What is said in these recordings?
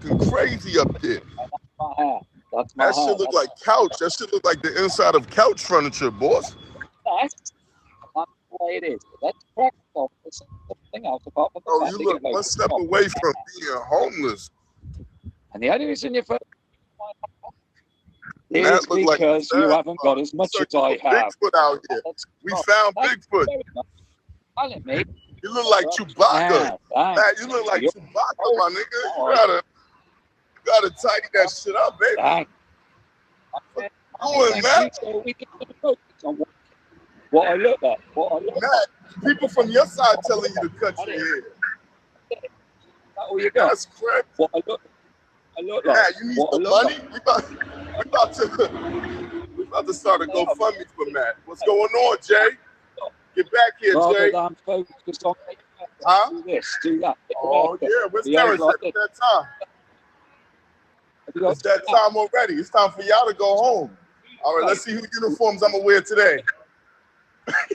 looking crazy up there. My hair. That's my That hair. shit look like couch. That shit look like the inside of couch furniture, boss. That's the way it is. Let's crack off with something else apart from the Oh, fact you that look you one step away from being homeless. And the only reason you're That is look like because you haven't got as much as I have. Bigfoot out here. We found Bigfoot. Telling me. You look like Chewbacca. Matt, you look like Chewbacca, my nigga. You gotta tidy that shit up, baby. What you doing, Matt? What I look at. Matt, people from your side telling you to cut your hair. All you got? That's correct. What I look like. Matt, you need some money? We about to start a GoFundMe for Matt. What's going on, Jay? Get back here, Jay. I'm focused on huh? Do this, do that. Oh, yeah. Where's Terrence at that time? It's that time already. It's time for y'all to go home. All right, let's see whose uniforms I'm going to wear today.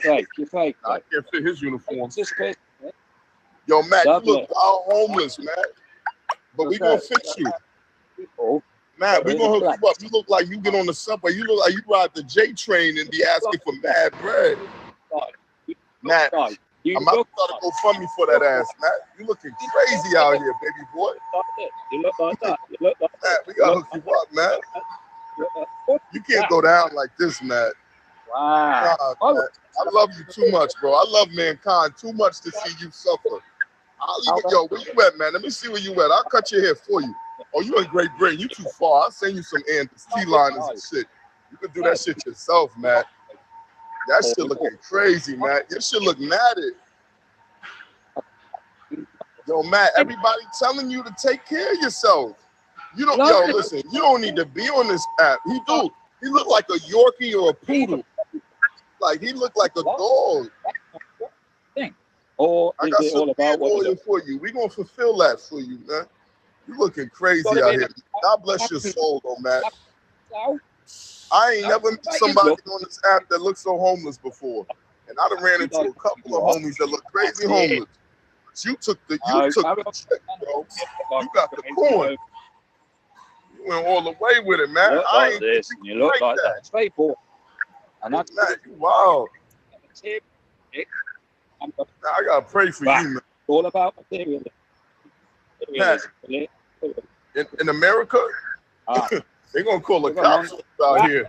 You're fake. I can't fit his uniform. Just fit. Yo, Matt, you look all homeless, Matt. But we going to fix you. Matt, we going to hook you up. You look like you get on the subway. You look like you ride the J train and be asking for mad bread. Matt, I'm about to start a GoFundMe for that ass, Matt. You looking crazy out here, baby boy. You look like that. You look like that. Matt, we got to hook you up, Matt. You can't go down like this, Matt. Wow. Nah, Matt. I love you too much, bro. I love mankind too much to see you suffer. Yo, where you at, man? Let me see where you at. I'll cut your hair for you. Oh, you in Great Britain. You too far. I'll send you some T-liners and shit. You can do that shit yourself, Matt. That shit looking crazy, Matt. Your shit look matted. Yo, Matt, everybody telling you to take care of yourself. You don't, yo, listen, you don't need to be on this app. He look like a Yorkie or a poodle. Like, he looked like a dog. Or I got some oil for you. We're going to fulfill that for you, man. You looking crazy out here. God bless your soul, though, Matt. I ain't never met somebody on this app that looked so homeless before. And I done ran into a couple of homies that look crazy homeless. But you took the trick, bro. You got the coin. You went all the way with it, man. I ain't this. You look like that. It's very poor. And that's Matt, you wild. I gotta pray for you, man. All about materialism. Matt, in America, they're gonna call the cops out here.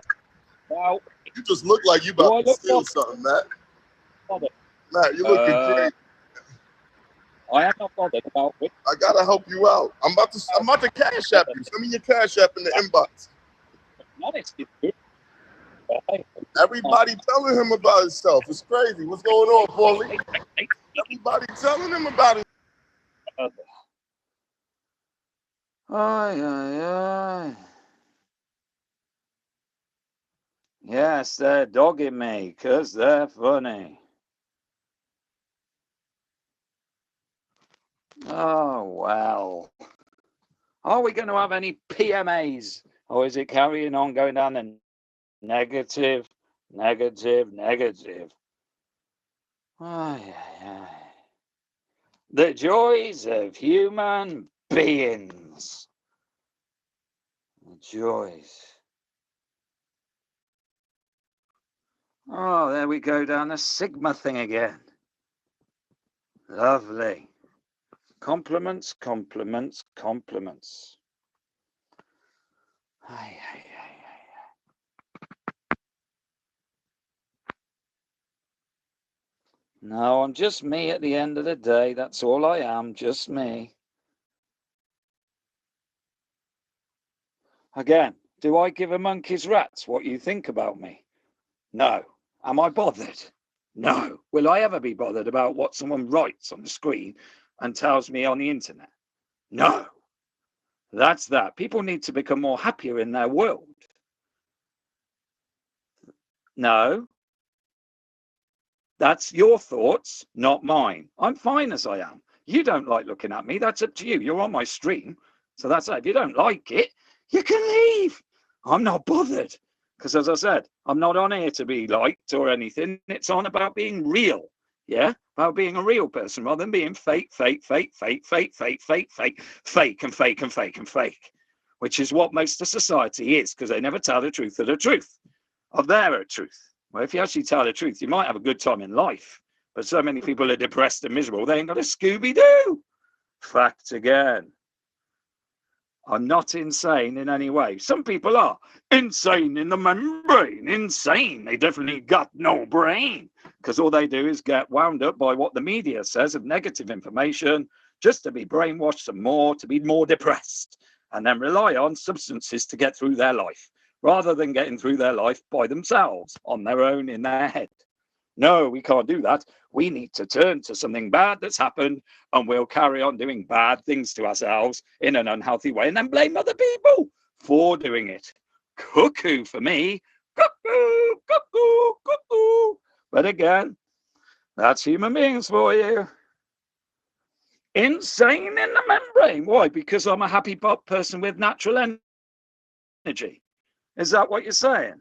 Wow. You just look like you about to steal something, Matt. Matt, you looking crazy. I am not bothered about it. I gotta help you out. I'm about to cash app you. Send me your cash app in the inbox. Honestly, everybody telling him about himself. It's crazy. What's going on, Paulie? Everybody telling him about it. Ay. Yes, they're dogging me because they're funny. Oh, well. Are we going to have any PMAs? Or is it carrying on going down the negative? Ay. The joys of human beings. The joys. Oh, there we go down the Sigma thing again. Lovely. Compliments. Ay. No, I'm just me at the end of the day. That's all I am, just me. Again, do I give a monkey's rats what you think about me? No. Am I bothered? No. Will I ever be bothered about what someone writes on the screen and tells me on the internet? No. That's that. People need to become more happier in their world. No. That's your thoughts, not mine. I'm fine as I am. You don't like looking at me. That's up to you. You're on my stream. So that's it. If you don't like it, you can leave. I'm not bothered. Because as I said, I'm not on here to be liked or anything. It's on about being real. Yeah, about being a real person rather than being fake, fake, fake, fake, fake, fake, fake, fake, fake, and fake, and fake, and fake, which is what most of society is, because they never tell the truth of their truth. Well, if you actually tell the truth, you might have a good time in life, but so many people are depressed and miserable, they ain't got a Scooby-Doo. Fact again. I'm not insane in any way. Some people are insane in the membrane, insane. They definitely got no brain, because all they do is get wound up by what the media says of negative information, just to be brainwashed some more, to be more depressed, and then rely on substances to get through their life, rather than getting through their life by themselves, on their own, in their head. No, we can't do that. We need to turn to something bad that's happened, and we'll carry on doing bad things to ourselves in an unhealthy way, and then blame other people for doing it. Cuckoo for me. Cuckoo, cuckoo, cuckoo. But again, that's human beings for you. Insane in the membrane. Why? Because I'm a happy person with natural energy. Is that what you're saying?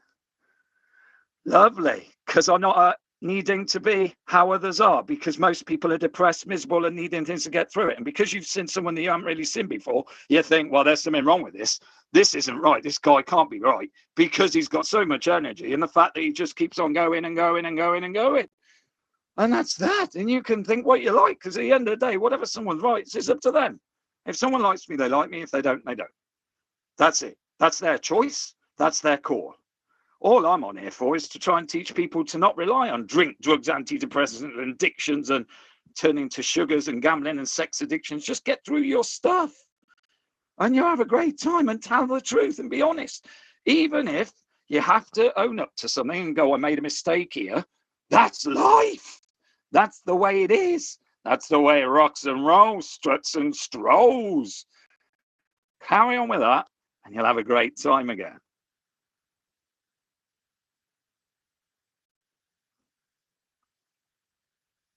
Lovely. Because I'm not needing to be how others are, because most people are depressed, miserable, and needing things to get through it. And because you've seen someone that you haven't really seen before, you think, well, there's something wrong with this. This isn't right. This guy can't be right, because he's got so much energy, and the fact that he just keeps on going and going and going and going. And that's that. And you can think what you like, because at the end of the day, whatever someone writes is up to them. If someone likes me, they like me. If they don't, they don't. That's it. That's their choice. That's their call. All I'm on here for is to try and teach people to not rely on drink, drugs, antidepressants, and addictions, and turning to sugars and gambling and sex addictions. Just get through your stuff, and you'll have a great time, and tell the truth and be honest. Even if you have to own up to something and go, I made a mistake here. That's life. That's the way it is. That's the way it rocks and rolls, struts and strolls. Carry on with that, and you'll have a great time again.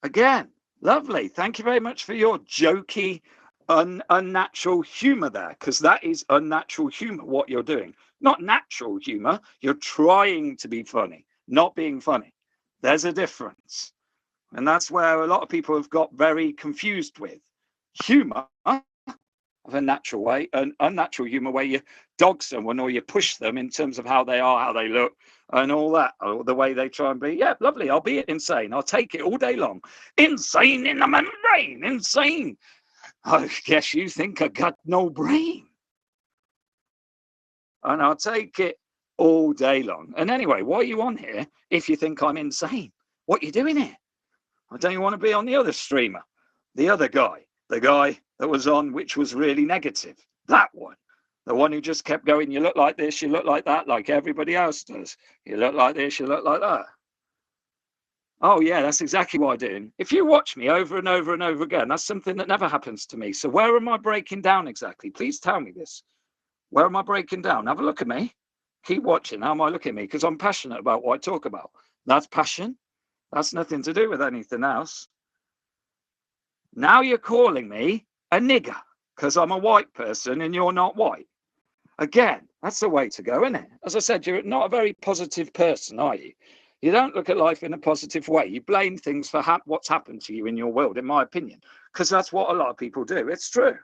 Again, lovely. Thank you very much for your jokey, unnatural humor there, because that is unnatural humor, what you're doing. Not natural humor. You're trying to be funny, not being funny. There's a difference. And that's where a lot of people have got very confused with humor of a natural way, an unnatural humor where you dog someone or you push them in terms of how they are, how they look, and all that, or the way they try and be. Yeah, lovely. I'll be insane. I'll take it all day long. Insane in the membrane. Insane. I guess you think I got no brain. And I'll take it all day long. And anyway, why are you on here if you think I'm insane? What are you doing here? I don't want to be on the other streamer, the other guy, the guy that was on, which was really negative. That one. The one who just kept going, you look like this, you look like that, like everybody else does. You look like this, you look like that. Oh, yeah, that's exactly what I do. If you watch me over and over and over again, that's something that never happens to me. So where am I breaking down exactly? Please tell me this. Where am I breaking down? Have a look at me. Keep watching. How am I looking at me? Because I'm passionate about what I talk about. That's passion. That's nothing to do with anything else. Now you're calling me a nigger because I'm a white person and you're not white. Again, that's the way to go, isn't it? As I said, you're not a very positive person, are you? You don't look at life in a positive way. You blame things for what's happened to you in your world, in my opinion, because that's what a lot of people do. It's true.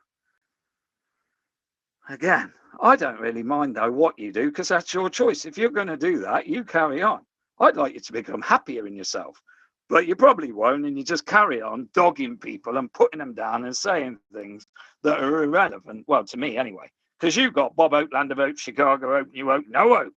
Again, I don't really mind, though, what you do, because that's your choice. If you're going to do that, you carry on. I'd like you to become happier in yourself, but you probably won't, and you just carry on dogging people and putting them down and saying things that are irrelevant. Well, to me, anyway. Because you've got Bob Hope, Land of Hope, Chicago Hope, New Hope, no hope.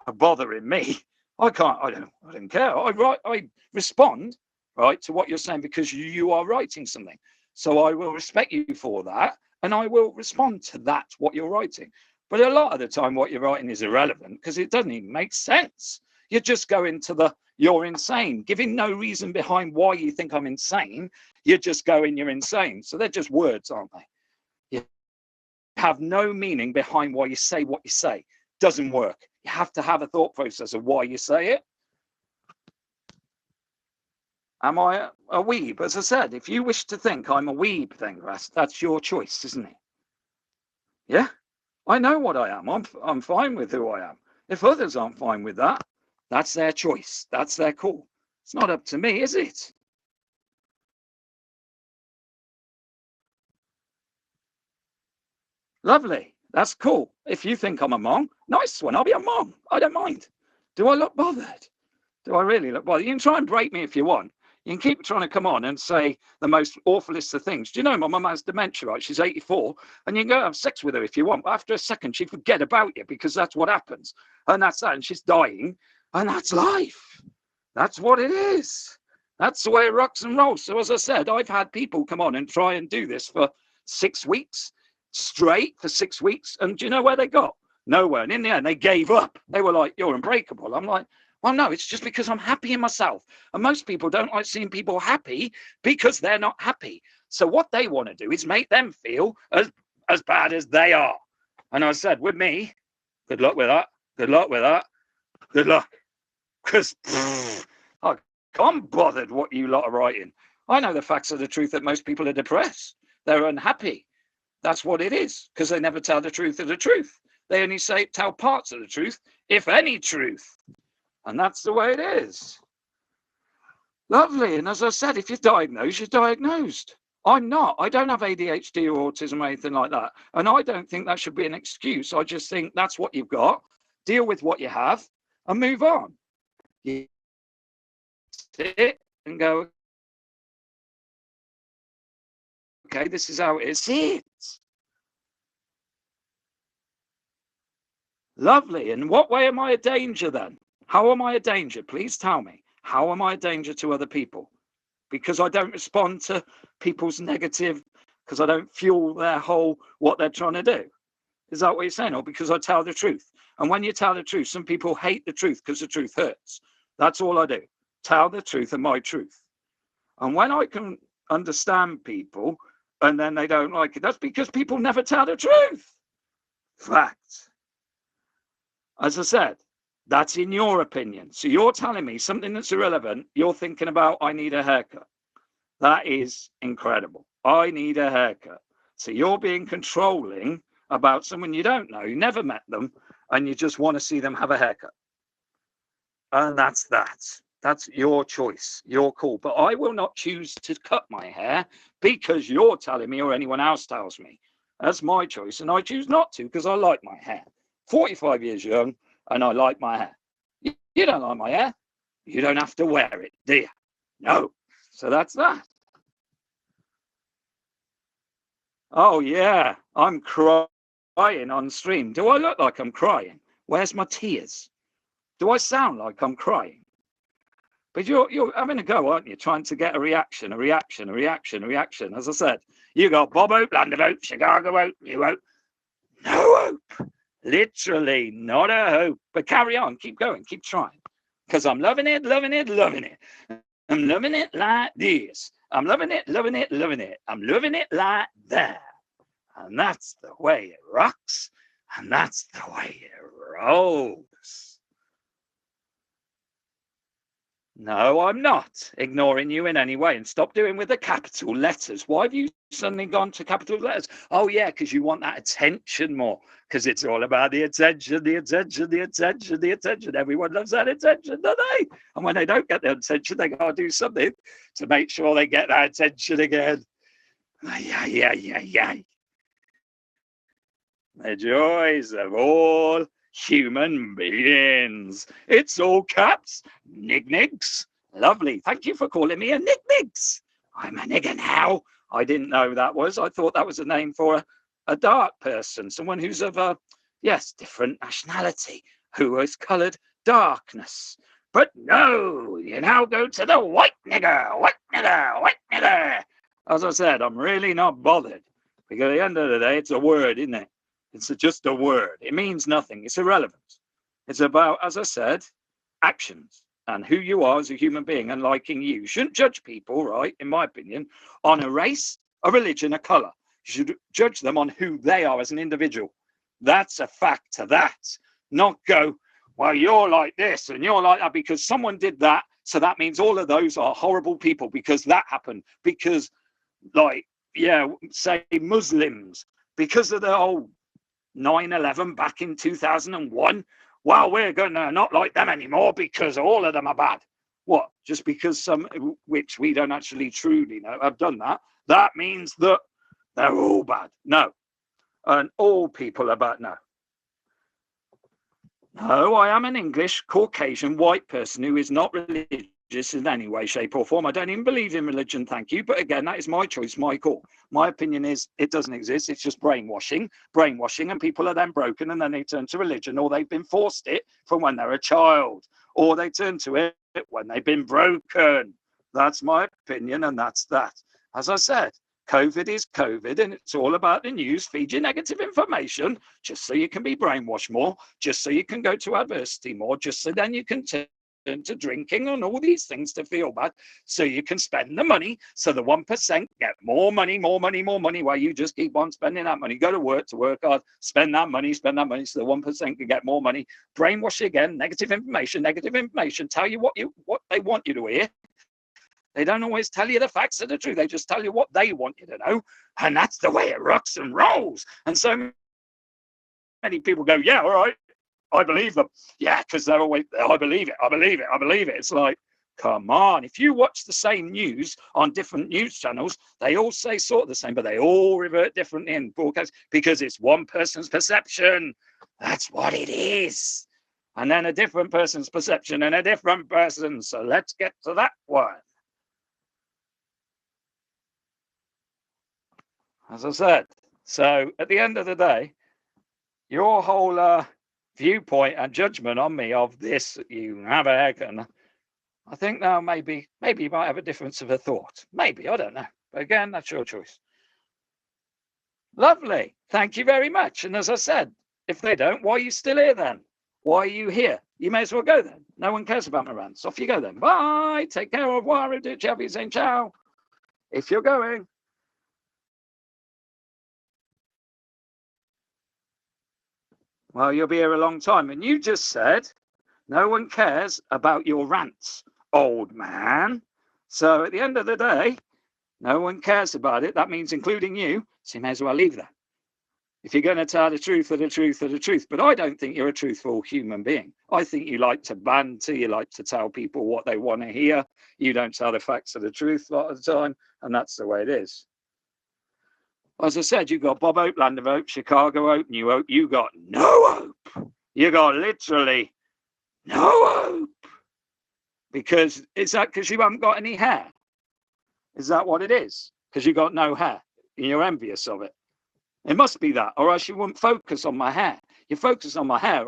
Are bothering me. I don't care. I respond, right, to what you're saying because you are writing something. So I will respect you for that, and I will respond to that, what you're writing. But a lot of the time, what you're writing is irrelevant because it doesn't even make sense. You're just going to you're insane, giving no reason behind why you think I'm insane. You're just going, you're insane. So they're just words, aren't they? Have no meaning behind why you say what you say. Doesn't work. You have to have a thought process of why you say it. Am I a weeb? As I said, if you wish to think I'm a weeb, then that's your choice, isn't it? Yeah, I know what I am. I'm fine with who I am. If others aren't fine with that, that's their choice. That's their call. It's not up to me, is it? Lovely. That's cool. If you think I'm a mong, nice one. I'll be a mong. I don't mind. Do I look bothered? Do I really look bothered? You can try and break me if you want. You can keep trying to come on and say the most awfulest of things. Do you know my mum has dementia, right? She's 84, and you can go have sex with her if you want. But after a second, she forget about you because that's what happens. And that's that. And she's dying. And that's life. That's what it is. That's the way it rocks and rolls. So as I said, I've had people come on and try and do this for 6 weeks straight for 6 weeks. And do you know where they got? Nowhere. And in the end, they gave up. They were like, you're unbreakable. I'm like, well, no, it's just because I'm happy in myself. And most people don't like seeing people happy because they're not happy. So what they want to do is make them feel as bad as they are. And I said, with me, good luck with that. Good luck with that. Good luck. Because I can't bothered what you lot are writing. I know the facts of the truth that most people are depressed. They're unhappy. That's what it is, because they never tell the truth of the truth. They only tell parts of the truth, if any truth. And that's the way it is. Lovely. And as I said, if you're diagnosed, you're diagnosed. I'm not. I don't have ADHD or autism or anything like that. And I don't think that should be an excuse. I just think that's what you've got. Deal with what you have and move on. You sit and go, okay, this is how it is. Sit. Lovely. And what way am I a danger then? How am I a danger? Please tell me. How am I a danger to other people? Because I don't respond to people's negative, because I don't fuel their whole what they're trying to do. Is that what you're saying? Or because I tell the truth? And when you tell the truth, some people hate the truth because the truth hurts. That's all I do. Tell the truth and my truth. And when I can understand people and then they don't like it, that's because people never tell the truth. Fact. As I said, that's in your opinion. So you're telling me something that's irrelevant. You're thinking about, I need a haircut. That is incredible. I need a haircut. So you're being controlling about someone you don't know, you never met them, and you just want to see them have a haircut. And that's that. That's your choice. Your call. But I will not choose to cut my hair because you're telling me or anyone else tells me. That's my choice. And I choose not to because I like my hair. 45 years young, and I like my hair. You don't like my hair. You don't have to wear it, do you? No. So that's that. Oh, yeah. I'm crying on stream. Do I look like I'm crying? Where's my tears? Do I sound like I'm crying? But you're having a go, aren't you? Trying to get a reaction. As I said, you got Bob Hope, London Hope, Chicago Hope, you Hope. No hope. Literally not a hope. But carry on. Keep going. Keep trying. Because I'm loving it. I'm loving it like this. I'm loving it. I'm loving it like that. And that's the way it rocks. And that's the way it rolls. No, I'm not ignoring you in any way. And stop doing with the capital letters. Why have you suddenly gone to capital letters? Oh, yeah, because you want that attention more. Because it's all about the attention. Everyone loves that attention, don't they? And when they don't get the attention, they got to do something to make sure they get that attention again. Yeah. The joys of all human beings. It's all caps. Nigs. Lovely. Thank you for calling me a Nigs. I'm a nigger now. I didn't know that was. I thought that was a name for a dark person, someone who's of a, different nationality, who has coloured darkness. But no, you now go to the white nigger. As I said, I'm really not bothered. Because at the end of the day, it's a word, isn't it? It's just a word. It means nothing. It's irrelevant. It's about, as I said, actions and who you are as a human being and liking you. You shouldn't judge people, right, in my opinion, on a race, a religion, a colour. You should judge them on who they are as an individual. That's a fact to that. Not go, well, you're like this and you're like that because someone did that. So that means all of those are horrible people because that happened. Because, say Muslims, because of the whole 9/11 back in 2001, well, we're going to not like them anymore because all of them are bad. What? Just because some, which we don't actually truly know, have done that, that means that they're all bad. No. And all people are bad. No. No, I am an English, Caucasian, white person who is not religious in any way, shape, or form. I don't even believe in religion, thank you. But again, that is my choice, my call. My opinion is it doesn't exist. It's just brainwashing, and people are then broken and then they turn to religion, or they've been forced it from when they're a child, or they turn to it when they've been broken. That's my opinion, and that's that. As I said, COVID is COVID, and it's all about the news. Feed you negative information just so you can be brainwashed more, just so you can go to adversity more, just so then you can turn to drinking and all these things to feel bad, so you can spend the money, so the 1% get more money, while you just keep on spending that money. Go to work hard, spend that money, so the 1% can get more money. Brainwash you again, negative information, tell you what they want you to hear. They don't always tell you the facts of the truth. They just tell you what they want you to know. And that's the way it rocks and rolls. And so many people go, yeah, all right, I believe them. Yeah, because they're always, I believe it. It's like, come on. If you watch the same news on different news channels, they all say sort of the same, but they all revert differently in broadcast because it's one person's perception. That's what it is. And then a different person's perception and a different person. So let's get to that one. As I said, so at the end of the day, your whole viewpoint and judgment on me of this, you have a haircut, I think now maybe you might have a difference of a thought. Maybe, I don't know. But again, that's your choice. Lovely. Thank you very much. And as I said, if they don't, why are you still here then? Why are you here? You may as well go then. No one cares about my rants. Off you go then. Bye. Take care. Au revoir. Saying ciao. If you're going. Well, you'll be here a long time. And you just said no one cares about your rants, old man. So at the end of the day, no one cares about it. That means including you. So you may as well leave that. If you're going to tell the truth of the truth of the truth. But I don't think you're a truthful human being. I think you like to banter. You like to tell people what they want to hear. You don't tell the facts of the truth a lot of the time. And that's the way it is. As I said, you got Bob Hope, Land of Hope, Chicago Hope, New Hope. You got no hope. You got literally no hope. Because is that because you haven't got any hair? Is that what it is? Because you got no hair and you're envious of it. It must be that, or else you wouldn't focus on my hair. You focus on my hair.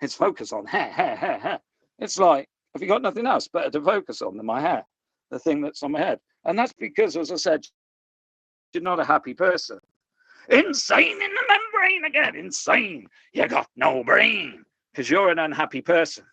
It's focus on hair. It's like, have you got nothing else better to focus on than my hair? The thing that's on my head. And that's because, as I said, you're not a happy person. Insane in the membrane again. Insane. You got no brain. Because you're an unhappy person.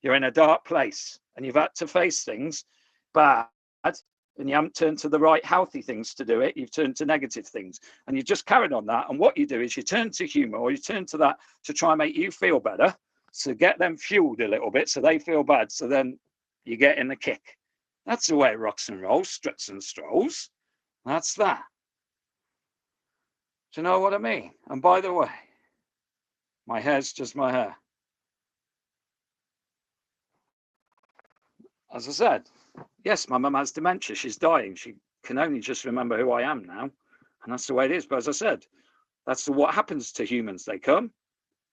You're in a dark place. And you've had to face things bad. And you haven't turned to the right healthy things to do it. You've turned to negative things. And you just carried on that. And what you do is you turn to humor, or you turn to that to try and make you feel better. So get them fueled a little bit so they feel bad. So then you get in the kick. That's the way it rocks and rolls, struts and strolls. That's that. Do you know what I mean? And by the way, my hair's just my hair. As I said, yes, my mum has dementia. She's dying. She can only just remember who I am now. And that's the way it is. But as I said, that's what happens to humans. They come,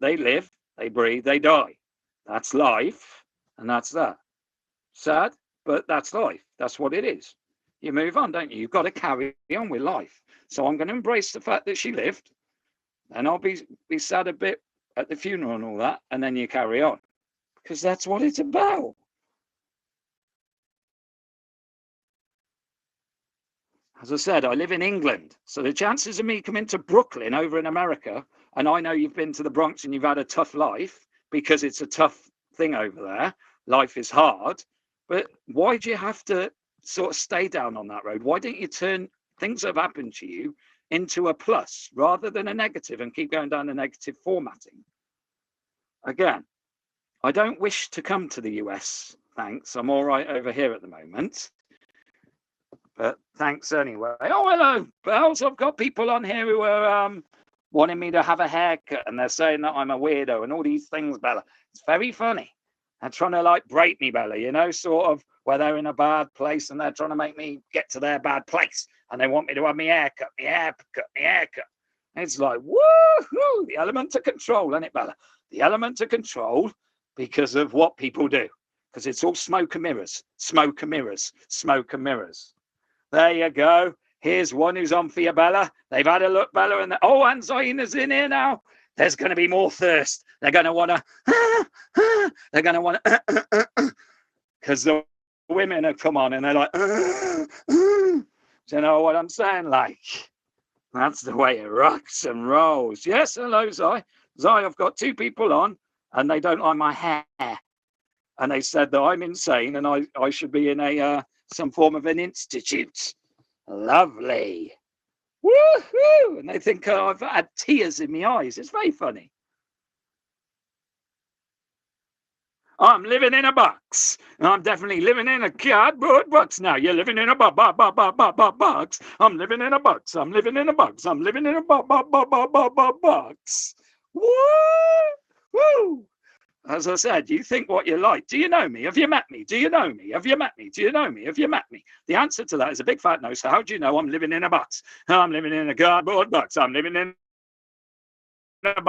they live, they breathe, they die. That's life. And that's that. Sad, but that's life. That's what it is. You move on, don't you? You've got to carry on with life. So I'm going to embrace the fact that she lived. And I'll be sad a bit at the funeral and all that. And then you carry on. Because that's what it's about. As I said, I live in England. So the chances of me coming to Brooklyn over in America, and I know you've been to the Bronx and you've had a tough life because it's a tough thing over there. Life is hard. But why do you have to sort of stay down on that road? Why don't you turn things that have happened to you into a plus rather than a negative and keep going down the negative formatting? Again, I don't wish to come to the US. Thanks. I'm all right over here at the moment. But thanks anyway. Oh, hello, Bells. I've got people on here who are wanting me to have a haircut, and they're saying that I'm a weirdo and all these things, Bella. It's very funny. They're trying to like break me, Bella, you know, sort of where they're in a bad place and they're trying to make me get to their bad place. And they want me to have my hair cut, my hair cut. It's like, woohoo, the element of control, isn't it, Bella? The element of control because of what people do. Because it's all smoke and mirrors, smoke and mirrors, smoke and mirrors. There you go. Here's one who's on for you, Bella. They've had a look, Bella, and Aunt Zaina's in here now. There's going to be more thirst. They're going to want to, they're going to want to, because the women have come on and they're like, do you know what I'm saying? Like, that's the way it rocks and rolls. Yes, hello, Zai. Zai, I've got 2 people on and they don't like my hair. And they said that I'm insane and I should be in a some form of an institute. Lovely. Woohoo! And they think I've had tears in my eyes. It's very funny. I'm living in a box. I'm definitely living in a cardboard box now. You're living in a box. I'm living in a box. I'm living in a box. I'm living in a box. Woo! As I said, you think what you like. Do you know me? Have you met me? Do you know me? Have you met me? Do you know me? Have you met me? The answer to that is a big fat no. So how do you know I'm living in a box? I'm living in a cardboard box. I'm living in a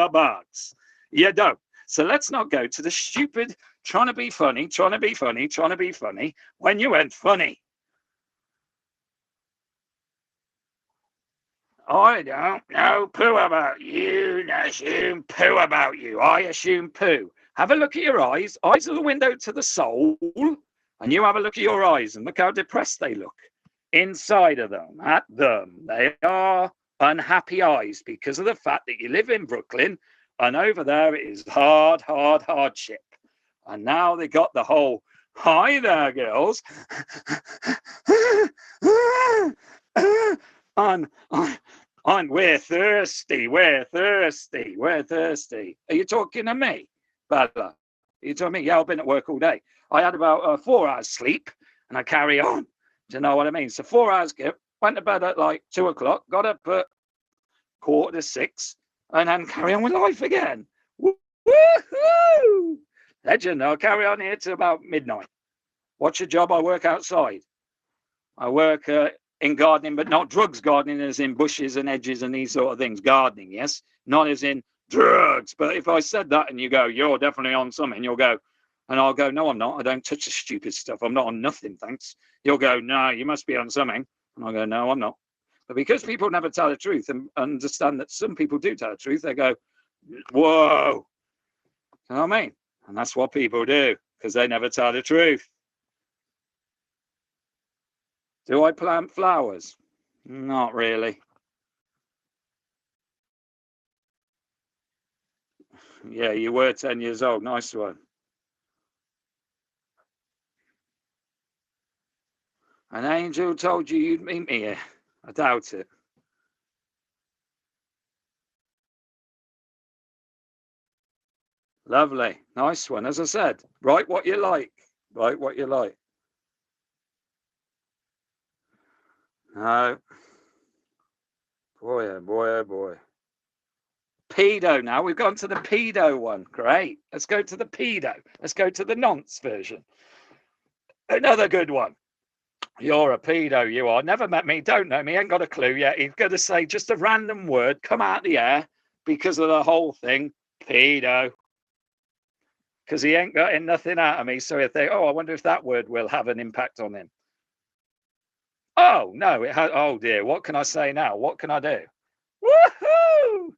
box. You don't. So let's not go to the stupid trying to be funny when you ain't funny. I don't know poo about you, assume poo about you. I assume poo. Have a look at your eyes. Eyes are the window to the soul. And you have a look at your eyes and look how depressed they look. Inside of them, at them, they are unhappy eyes because of the fact that you live in Brooklyn and over there it is hardship. And now they got the whole, hi there, girls. And we're thirsty. Are you talking to me, Bella? Are you talking to me? Yeah, I've been at work all day. I had about 4 hours sleep and I carry on. Do you know what I mean? So 4 hours skip, went to bed at like 2 o'clock, got up at 5:45 and then carry on with life again. Woohoo! Legend, I'll carry on here till about midnight. What's your job? I work outside. I work in gardening, but not drugs gardening as in bushes and edges and these sort of things. Gardening, yes? Not as in drugs. But if I said that and you go, you're definitely on something, you'll go, and I'll go, no, I'm not. I don't touch the stupid stuff. I'm not on nothing, thanks. You'll go, no, you must be on something. And I'll go, no, I'm not. But because people never tell the truth and understand that some people do tell the truth, they go, whoa. You know what I mean? And that's what people do because they never tell the truth. Do I plant flowers? Not really. Yeah, you were 10 years old. Nice one. An angel told you you'd meet me here. I doubt it. Lovely. Nice one. As I said, write what you like. Write what you like. No. Boy, oh boy, oh boy. Pedo now. We've gone to the pedo one. Great. Let's go to the pedo. Let's go to the nonce version. Another good one. You're a pedo, you are. Never met me, don't know me, ain't got a clue yet. He's going to say just a random word, come out the air because of the whole thing. Pedo. Because he ain't got nothing out of me. So he'll think, oh, I wonder if that word will have an impact on him. Oh, no, it has. Oh, dear. What can I say now? What can I do? Woohoo!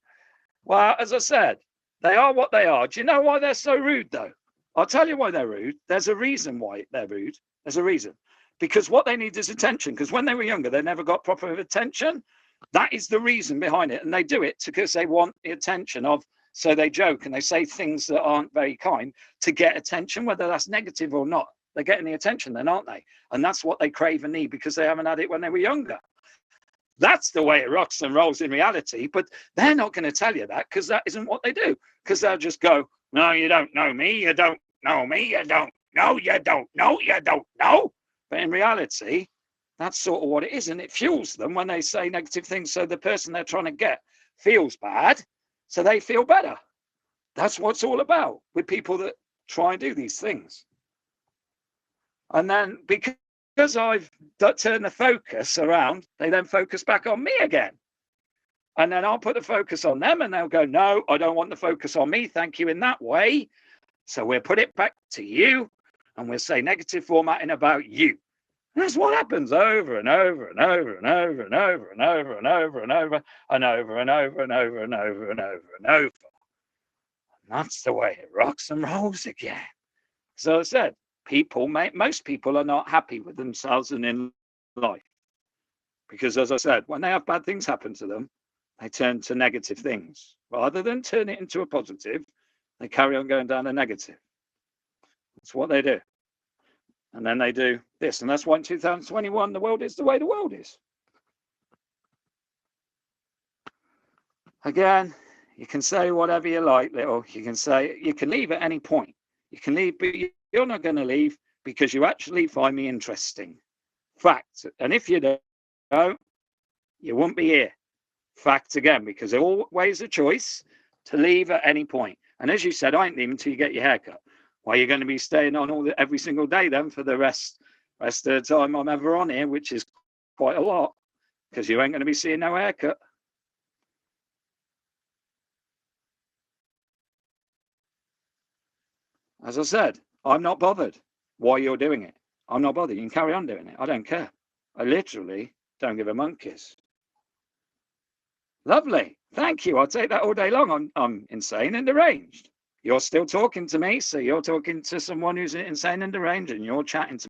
Well, as I said, they are what they are. Do you know why they're so rude, though? I'll tell you why they're rude. There's a reason why they're rude. There's a reason. Because what they need is attention. Because when they were younger, they never got proper attention. That is the reason behind it. And they do it because they want the attention of, so they joke and they say things that aren't very kind to get attention, whether that's negative or not. They're getting the attention then, aren't they? And that's what they crave and need because they haven't had it when they were younger. That's the way it rocks and rolls in reality. But they're not going to tell you that because that isn't what they do. Because they'll just go, no, you don't know me. You don't know me. You don't know. You don't know. You don't know. But in reality, that's sort of what it is. And it fuels them when they say negative things. So the person they're trying to get feels bad. So they feel better. That's what it's all about with people that try and do these things. And then because I've turned the focus around, they then focus back on me again. And then I'll put the focus on them and they'll go, no, I don't want the focus on me. Thank you in that way. So we'll put it back to you and we'll say negative formatting about you. And that's what happens over and over and over and over and over and over and over and over and over and over and over and over and over and over. And that's the way it rocks and rolls again. So I said, most people are not happy with themselves and in life. Because as I said, when they have bad things happen to them, they turn to negative things. Rather than turn it into a positive, they carry on going down a negative. That's what they do. And then they do this. And that's why in 2021, the world is the way the world is. Again, you can say whatever you like, little. You can leave at any point. You can leave, but you're not going to leave because you actually find me interesting. Fact. And if you don't, you won't be here. Fact again, because there's always a choice to leave at any point. And as you said, I ain't leaving until you get your hair cut. Well, you're going to be staying on every single day then for the rest of the time I'm ever on here, which is quite a lot, because you ain't going to be seeing no haircut. As I said, I'm not bothered why you're doing it. I'm not bothered. You can carry on doing it. I don't care. I literally don't give a monkey's. Lovely. Thank you. I'll take that all day long. I'm insane and deranged. You're still talking to me, so you're talking to someone who's insane and deranged, and you're chatting to